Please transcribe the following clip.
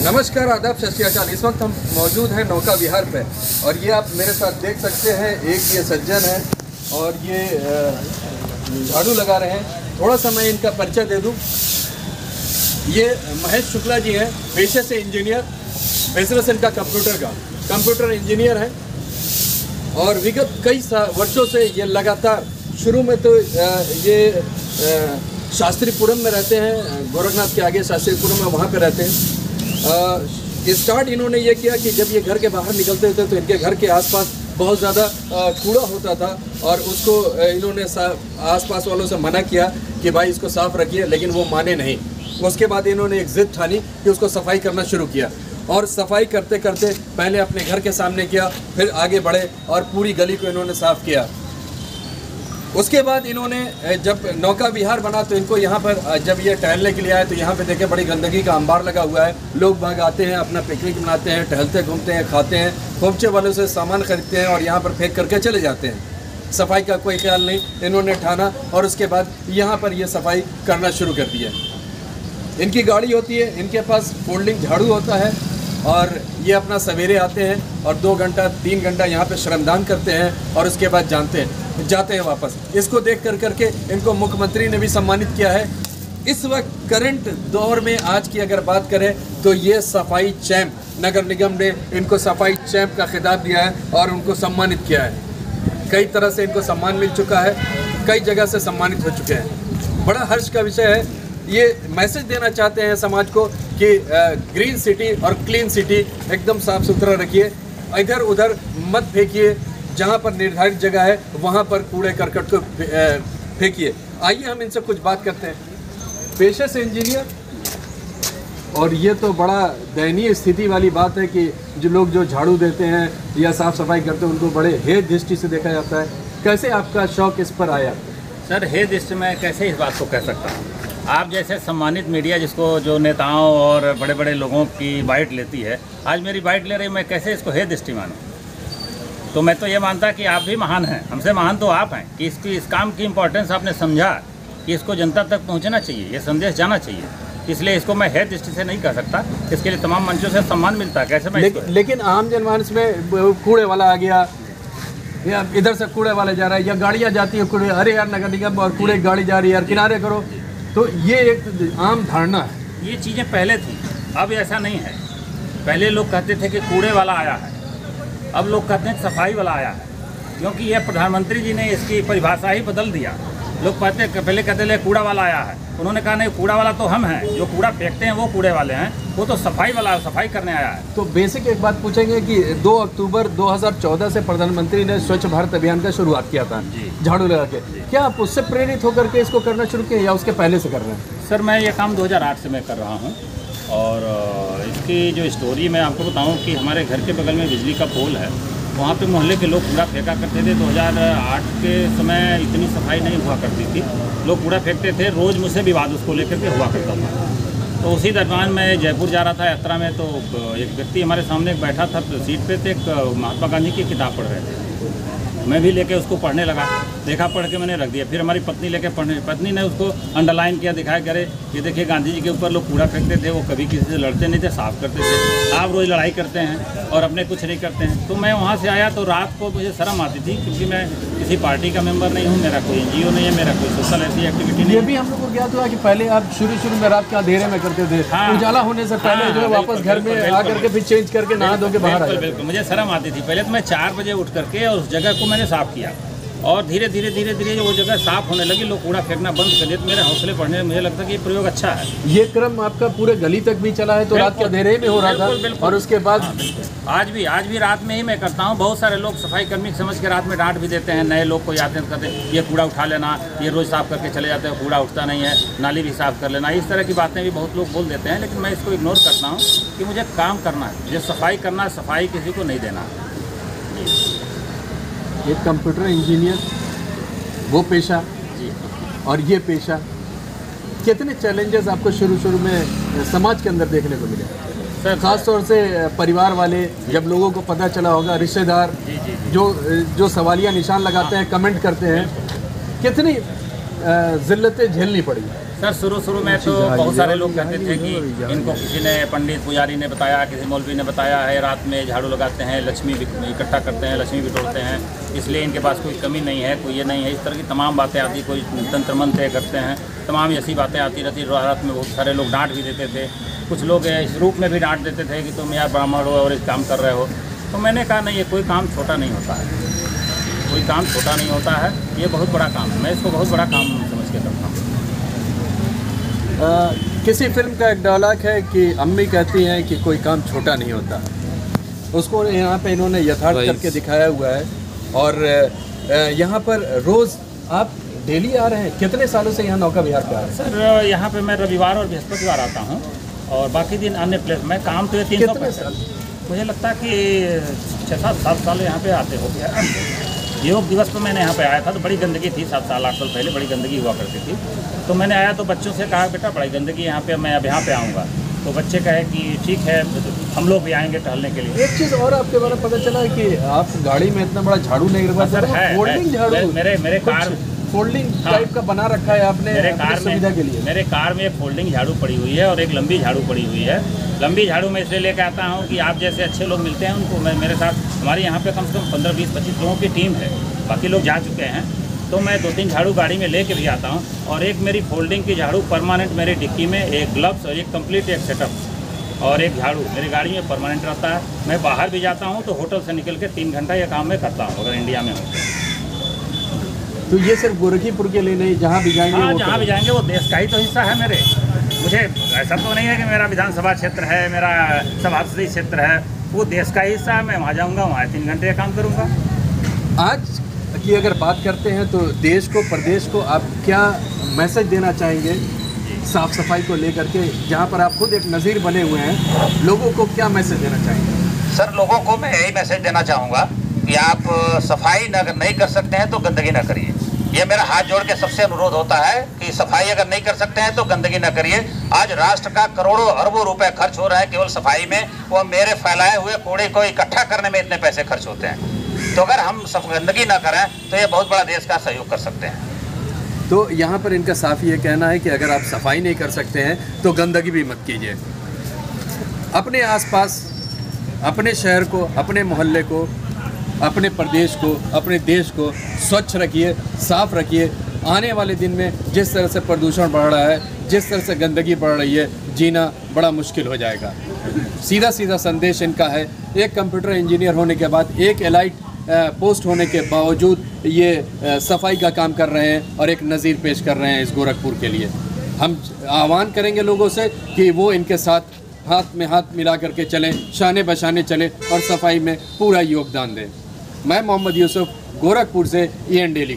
नमस्कार, आदाब, सत श्री अकाल। इस वक्त हम मौजूद हैं नौका विहार पे और ये आप मेरे साथ देख सकते हैं, एक ये सज्जन है और ये झाड़ू लगा रहे हैं। थोड़ा सा मैं इनका परिचय दे दूं। ये महेश शुक्ला जी हैं, पेशे से इंजीनियर, बिजनेस इनका कंप्यूटर इंजीनियर है और विगत कई वर्षों से ये लगातार, शुरू में तो ये शास्त्रीपुरम में रहते हैं, गोरखनाथ के आगे शास्त्रीपुरम में, वहाँ पे रहते हैं। स्टार्ट इन्होंने ये किया कि जब ये घर के बाहर निकलते थे तो इनके घर के आसपास बहुत ज़्यादा कूड़ा होता था और उसको इन्होंने आसपास वालों से मना किया कि भाई इसको साफ़ रखिए, लेकिन वो माने नहीं। उसके बाद इन्होंने एक ज़िद ठानी कि उसको सफाई करना शुरू किया और सफाई करते करते पहले अपने घर के सामने किया, फिर आगे बढ़े और पूरी गली को इन्होंने साफ़ किया। उसके बाद इन्होंने जब नौका विहार बना तो इनको यहाँ पर, जब ये टहलने के लिए आए तो यहाँ पे देखें बड़ी गंदगी का अंबार लगा हुआ है। लोग बाग आते हैं, अपना पिकनिक मनाते हैं, टहलते घूमते हैं, खाते हैं, खोमचे वालों से सामान खरीदते हैं और यहाँ पर फेंक करके चले जाते हैं। सफाई का कोई ख्याल नहीं। इन्होंने ठाना और उसके बाद यहाँ पर ये सफाई करना शुरू कर दिया। इनकी गाड़ी होती है, इनके पास फोल्डिंग झाड़ू होता है और ये अपना सवेरे आते हैं और 2 घंटा 3 घंटा यहाँ पे श्रमदान करते हैं और उसके बाद जाते हैं वापस। इसको देख करके इनको मुख्यमंत्री ने भी सम्मानित किया है। इस वक्त करंट दौर में आज की अगर बात करें तो ये सफाई चैंप, नगर निगम ने इनको सफाई चैंप का खिताब दिया है और उनको सम्मानित किया है। कई तरह से इनको सम्मान मिल चुका है, कई जगह से सम्मानित हो चुके हैं। बड़ा हर्ष का विषय है। ये मैसेज देना चाहते हैं समाज को कि ग्रीन सिटी और क्लीन सिटी एकदम साफ़ सुथरा रखिए, इधर उधर मत फेंकिए, जहाँ पर निर्धारित जगह है वहाँ पर कूड़े करकट को फेंकिए। आइए हम इनसे कुछ बात करते हैं। पेशे से इंजीनियर, और ये तो बड़ा दयनीय स्थिति वाली बात है कि जो झाड़ू देते हैं या साफ़ सफाई करते हैं उनको बड़े हेय दृष्टि से देखा जाता है। कैसे आपका शौक़ इस पर आया? सर, हेय दृष्टि में कैसे इस बात को कह सकता हूँ। आप जैसे सम्मानित मीडिया जिसको जो नेताओं और बड़े बड़े लोगों की बाइट लेती है, आज मेरी बाइट ले रही, मैं कैसे इसको हेय दृष्टि मानूँ? तो मैं तो ये मानता कि आप भी महान हैं, हमसे महान तो आप हैं कि इस काम की इम्पोर्टेंस आपने समझा कि इसको जनता तक पहुंचना चाहिए, ये संदेश जाना चाहिए। इसलिए इसको मैं हेय दृष्टि से नहीं कह सकता। इसके लिए तमाम मंचों से सम्मान मिलता है। कैसे मैं लेकिन आम जनमानस में कूड़े वाला आ गया या इधर से कूड़े वाला जा रहा है या गाड़ियाँ जाती है कूड़े, अरे यार नगर निगम और कूड़े गाड़ी जा रही है यार, किनारे करो, तो ये एक आम धारणा है। ये चीज़ें पहले थी, अब ऐसा नहीं है। पहले लोग कहते थे कि कूड़े वाला आया है, अब लोग कहते हैं सफाई वाला आया है, क्योंकि यह प्रधानमंत्री जी ने इसकी परिभाषा ही बदल दिया। लोग पहले कहते थे कूड़ा वाला आया है, उन्होंने कहा नहीं, कूड़ा वाला तो हम हैं, जो कूड़ा फेंकते हैं वो कूड़े वाले हैं, वो तो सफाई वाला सफाई करने आया है। तो बेसिक एक बात पूछेंगे कि 2 अक्टूबर 2014 से प्रधानमंत्री ने स्वच्छ भारत अभियान का शुरुआत किया था झाड़ू लगा के। क्या आप उससे प्रेरित होकर के इसको करना शुरू किए या उसके पहले से कर रहे हैं? सर, मैं ये काम 2008 से मैं कर रहा हूँ और इसकी जो स्टोरी मैं आपको बताऊँ कि हमारे घर के बगल में बिजली का पोल है, वहाँ पे मोहल्ले के लोग कूड़ा फेंका करते थे। 2008 के समय इतनी सफाई नहीं हुआ करती थी, लोग कूड़ा फेंकते थे, रोज़ मुझसे विवाद उसको लेकर के हुआ करता था। तो उसी दरम्यान मैं जयपुर जा रहा था यात्रा में, तो एक व्यक्ति हमारे सामने एक बैठा था सीट पे, तो एक महात्मा गांधी की किताब पढ़ रहे थे। मैं भी लेके उसको पढ़ने लगा, देखा, पढ़ के मैंने रख दिया। फिर हमारी पत्नी लेके पत्नी ने उसको अंडरलाइन किया, दिखाया कि अरे ये देखिए गांधी जी के ऊपर लोग कूड़ा फेंकते थे, वो कभी किसी से लड़ते नहीं थे, साफ करते थे। आप रोज़ लड़ाई करते हैं और अपने कुछ नहीं करते हैं। तो मैं वहाँ से आया तो रात को मुझे शर्म आती थी, क्योंकि मैं किसी पार्टी का मेंबर नहीं हूँ, मेरा कोई NGO नहीं है, मेरा कोई सोशल ऐसी एक्टिविटी नहीं है। ये भी हम लोग को ज्ञात हुआ कि पहले आप शुरू में रात का अंधेरे में करते थे, उजाला होने से पहले जो है वापस घर में आकर के फिर चेंज करके नहा धो के बाहर आए। बिल्कुल, मुझे शर्म आती थी। पहले तो मैं 4 बजे उठ करके और उस जगह को मैंने साफ़ किया और धीरे धीरे वो जगह साफ होने लगी, लोग कूड़ा फेंकना बंद कर दिए। तो मेरे हौसले बढ़ने, मुझे लगता है कि ये प्रयोग अच्छा है। ये क्रम आपका पूरे गली तक भी चला है? तो रात के अंधेरे में हो रहा था और उसके बाद आज भी रात में ही मैं करता हूँ। बहुत सारे लोग सफाई कर्मी समझ के रात में डांट भी देते हैं, नए लोग को आते हैं, कहते हैं ये कूड़ा उठा लेना, ये रोज़ साफ़ करके चले जाते हैं, कूड़ा उठता नहीं है, नाली भी साफ़ कर लेना, इस तरह की बातें भी बहुत लोग बोल देते हैं। लेकिन मैं इसको इग्नोर करता हूँ कि मुझे काम करना है, मुझे सफाई करना है, सफाई किसी को नहीं देना। एक कंप्यूटर इंजीनियर, वो पेशा जी, और ये पेशा, कितने चैलेंजेस आपको शुरू में समाज के अंदर देखने को मिले? सर, खास तौर से परिवार वाले, जब लोगों को पता चला होगा, रिश्तेदार जो सवालिया निशान लगाते हैं, कमेंट करते हैं, कितनी जिल्लतें झेलनी पड़ी? सर शुरू में तो बहुत सारे लोग कहते थे कि इनको किसी ने पंडित पुजारी ने बताया, किसी मौलवी ने बताया है, रात में झाड़ू लगाते हैं, लक्ष्मी इकट्ठा करते हैं, लक्ष्मी बिटोरते हैं, इसलिए इनके पास कोई कमी नहीं है, कोई ये नहीं है। इस तरह की तमाम बातें आती, कोई तंत्र मंत्र करते हैं, तमाम ऐसी बातें आती रहती। रात में बहुत सारे लोग डांट भी देते थे, कुछ लोग इस रूप में भी डांट देते थे कि तुम यार ब्राह्मण हो और इस काम कर रहे हो। तो मैंने कहा नहीं, ये कोई काम छोटा नहीं होता है, कोई काम छोटा नहीं होता है, ये बहुत बड़ा काम है, मैं इसको बहुत बड़ा काम समझ के करता हूँ। किसी फिल्म का एक डायलॉग है कि अम्मी कहती हैं कि कोई काम छोटा नहीं होता, उसको यहाँ पे इन्होंने यथार्थ करके दिखाया हुआ है। और यहाँ पर रोज़ आप डेली आ रहे हैं? कितने सालों से यहाँ नौका विहार पे आ रहे हैं? सर यहाँ पे मैं रविवार और बृहस्पतिवार आता हूँ और बाकी दिन अन्य प्लेस में काम तो ये 300 साल, मुझे लगता है कि 6-7 साल यहाँ पे आते हो गया। योग दिवस पर मैंने यहाँ पे आया था तो बड़ी गंदगी थी, 7 साल 8 साल पहले बड़ी गंदगी हुआ करती थी। तो मैंने आया तो बच्चों से कहा बेटा बड़ी गंदगी यहाँ पे, मैं अब यहाँ पे आऊँगा। तो बच्चे कहे कि ठीक है हम लोग भी आएंगे टहलने के लिए। एक चीज़ और आपके बारे में पता चला कि आप गाड़ी में इतना बड़ा झाड़ू नहीं रखा सर है, फोल्डिंग झाड़ू मेरे कार फोल्डिंग टाइप का बना रखा है आपने मेरे कार सुविधा के लिए। मेरे कार में एक फोल्डिंग झाड़ू पड़ी हुई है और एक लंबी झाड़ू पड़ी हुई है। लंबी झाड़ू मैं इसलिए लेकर आता हूँ कि आप जैसे अच्छे लोग मिलते हैं उनको, मैं मेरे साथ हमारे यहाँ पे कम से कम 15, 20, 25 लोगों की टीम है, बाकी लोग जा चुके हैं। तो मैं 2-3 झाड़ू गाड़ी में लेके भी आता हूँ और एक मेरी फोल्डिंग की झाड़ू परमानेंट मेरी डिक्की में, एक ग्लव्स और एक कंप्लीट एक सेटअप और एक झाड़ू मेरी गाड़ी में परमानेंट रहता है। मैं बाहर भी जाता हूँ तो होटल से निकल के 3 घंटा ये काम मैं करता हूँ अगर इंडिया में हो तो। ये सिर्फ गोरखीपुर के लिए नहीं, जहाँ भी जाएंगे हाँ जहाँ भी जाएंगे वो देश का ही तो हिस्सा है मेरे। मुझे ऐसा तो नहीं है कि मेरा विधानसभा क्षेत्र है, मेरा सभापति क्षेत्र है, वो देश का हिस्सा है। मैं वहाँ जाऊँगा, वहाँ 3 घंटे काम करूँगा। आज की अगर बात करते हैं तो देश को, प्रदेश को आप क्या मैसेज देना चाहेंगे साफ सफाई को लेकर के, जहाँ पर आप खुद एक नज़ीर बने हुए हैं, लोगों को क्या मैसेज देना चाहेंगे? सर लोगों को मैं यही मैसेज देना चाहूँगा कि आप सफाई अगर नहीं कर सकते हैं तो गंदगी ना करिए। ये मेरा हाथ जोड़ के सबसे अनुरोध होता है कि सफाई अगर नहीं कर सकते हैं तो गंदगी ना करिए। आज राष्ट्र का करोड़ों अरबों रुपए खर्च हो रहे हैं केवल सफाई में, वो मेरे फैलाए हुए कूड़े को इकट्ठा करने में इतने पैसे खर्च होते हैं। तो अगर हम सब गंदगी ना करें तो ये बहुत बड़ा देश का सहयोग कर सकते हैं। तो यहाँ पर इनका साफ ये कहना है कि अगर आप सफाई नहीं कर सकते हैं तो गंदगी भी मत कीजिए। अपने आसपास, अपने शहर को, अपने मोहल्ले को, अपने प्रदेश को, अपने देश को स्वच्छ रखिए, साफ रखिए। आने वाले दिन में जिस तरह से प्रदूषण बढ़ रहा है, जिस तरह से गंदगी बढ़ रही है, जीना बड़ा मुश्किल हो जाएगा। सीधा सीधा संदेश इनका है। एक कंप्यूटर इंजीनियर होने के बाद, एक एलाइट पोस्ट होने के बावजूद ये सफाई का काम कर रहे हैं और एक नज़ीर पेश कर रहे हैं इस गोरखपुर के लिए। हम आह्वान करेंगे लोगों से कि वो इनके साथ हाथ में हाथ मिला करके चलें, शाने बशाने चलें और सफाई में पूरा योगदान दें। मैं मोहम्मद यूसुफ, गोरखपुर से EN डेली।